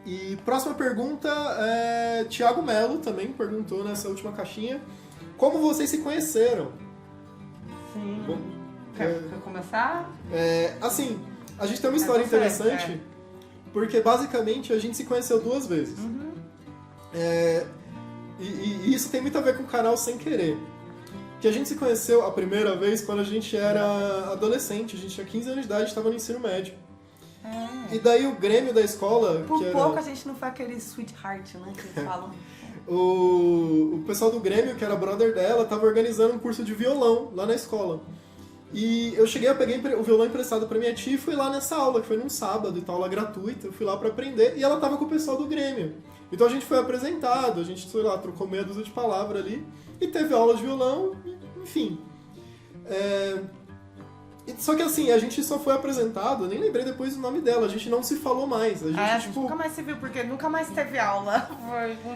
E próxima pergunta, Thiago Melo também perguntou nessa última caixinha. Como vocês se conheceram? Sim. Bom, Quer começar? Assim, a gente tem uma história interessante, porque basicamente a gente se conheceu 2 vezes. Uhum. E isso tem muito a ver com o canal Sem Querer. Que a gente se conheceu a primeira vez quando a gente era adolescente, a gente tinha 15 anos de idade, estava no ensino médio. E daí o Grêmio da escola... Por que pouco era... a gente não foi aquele sweetheart, né, que eles falam. O pessoal do Grêmio, que era brother dela, estava organizando um curso de violão lá na escola. E eu peguei o violão emprestado pra minha tia e fui lá nessa aula, que foi num sábado e tal, aula gratuita. Eu fui lá pra aprender e ela tava com o pessoal do Grêmio. Então a gente foi apresentado, a gente, sei lá, trocou meia dúzia de palavras ali e teve aula de violão, enfim. Só que assim, a gente só foi apresentado, eu nem lembrei depois o nome dela, a gente não se falou mais. A gente nunca mais se viu, porque nunca mais teve aula.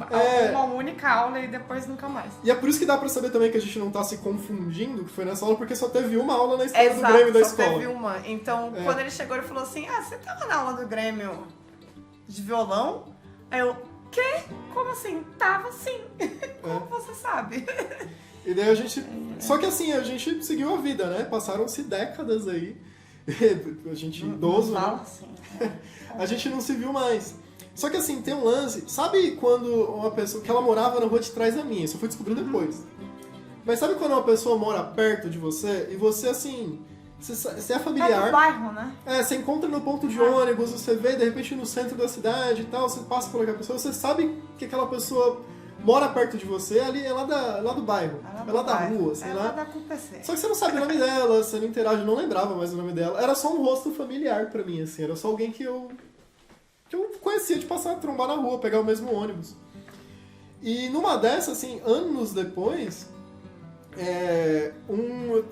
Foi uma única aula e depois nunca mais. E é por isso que dá pra saber também que a gente não tá se confundindo, que foi nessa aula, porque só teve uma aula na história do Grêmio da escola. Só teve uma. Então, quando ele chegou, ele falou assim, você tava na aula do Grêmio de violão? Aí eu, quê? Como assim? Tava sim. Como você sabe? E daí a gente... Só que assim, a gente seguiu a vida, né? Passaram-se décadas aí. A gente idoso, não fala né? assim. A gente não se viu mais. Só que assim, tem um lance... Sabe quando uma pessoa... Que ela morava na rua de trás da minha, isso eu fui descobrir depois. Mas sabe quando uma pessoa mora perto de você e você, assim... Você é familiar. É do bairro, né? Você encontra no ponto de ônibus, você vê, de repente, no centro da cidade e tal, você passa por aquela pessoa, você sabe que aquela pessoa... mora perto de você, ali é lá do bairro, é lá da rua, sei lá. É lá da PC. Só que você não sabe o nome dela, você não interage, eu não lembrava mais o nome dela. Era só um rosto familiar pra mim, assim, era só alguém que eu conhecia de passar a trombar na rua, pegar o mesmo ônibus. E numa dessas, assim, anos depois, eu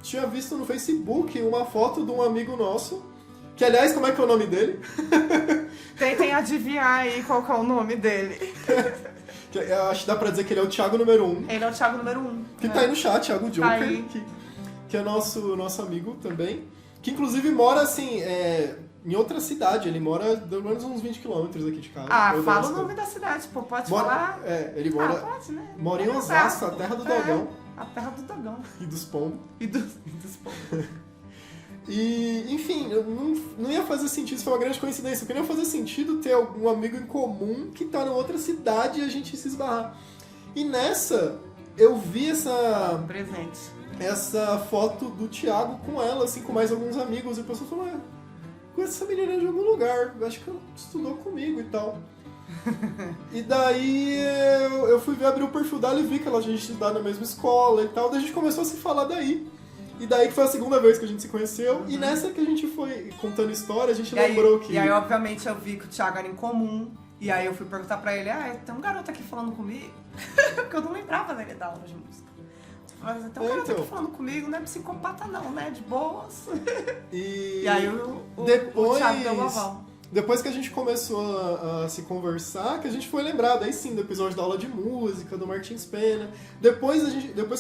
tinha visto no Facebook uma foto de um amigo nosso, que aliás, como é que é o nome dele? Tentem adivinhar aí qual que é o nome dele. Eu acho que dá pra dizer que ele é o Thiago número 1. Ele é o Thiago número 1. Que tá aí no chat, Thiago Joker, aí. que é nosso amigo também. Que inclusive mora, assim, em outra cidade. Ele mora pelo menos uns 20 km aqui de casa. Fala o nome da cidade, pô. Pode falar? Ele mora... pode, né? Mora em Osasco, a terra do Dogão. A terra do Dogão. E dos pombos. E dos pombos. E, enfim, não ia fazer sentido, isso foi uma grande coincidência, porque não ia fazer sentido ter algum amigo em comum que tá em outra cidade e a gente se esbarrar. E nessa, eu vi essa foto do Thiago com ela, assim, com mais alguns amigos, e o pessoal falou, conheço essa menina de algum lugar, acho que ela estudou comigo e tal. E daí eu fui abrir o perfil dela e vi que a gente estudava na mesma escola e tal, daí a gente começou a se falar daí. E daí que foi a segunda vez que a gente se conheceu, e nessa que a gente foi contando história, a gente lembrou que... E aí, obviamente, eu vi que o Thiago era em comum, e aí eu fui perguntar pra ele, tem um garoto aqui falando comigo, porque eu não lembrava dele da aula de música. Mas tem um garoto aqui falando comigo, não é psicopata não, né, de boas. E aí o Thiago deu o aval. Depois que a gente começou a se conversar, que a gente foi lembrado, aí sim, do episódio da aula de música, do Martins Pena. Depois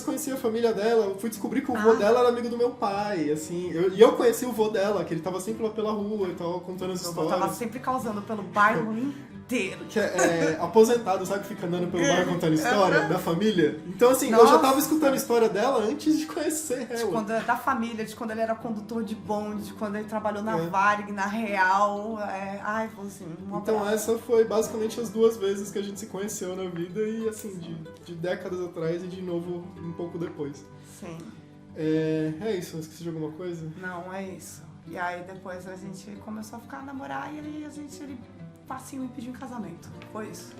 conheci a família dela, eu fui descobrir que o vô dela era amigo do meu pai, assim. Eu conheci o vô dela, que ele tava sempre lá pela rua e tal, contando as histórias. Eu tava sempre causando pelo bairro inteiro. Que é aposentado, sabe, que fica andando pelo bairro contando história da família. Então, assim, eu já tava escutando a história dela antes de conhecer ela. Da família, de quando ele era condutor de bonde, de quando ele trabalhou na Varig, na Real. Assim, então essa foi basicamente as 2 vezes que a gente se conheceu na vida e, assim, de décadas atrás e de novo um pouco depois. Sim. É isso, esqueci de alguma coisa? Não, é isso. E aí depois a gente começou a namorar e ele facinho me pediu em casamento. Foi isso.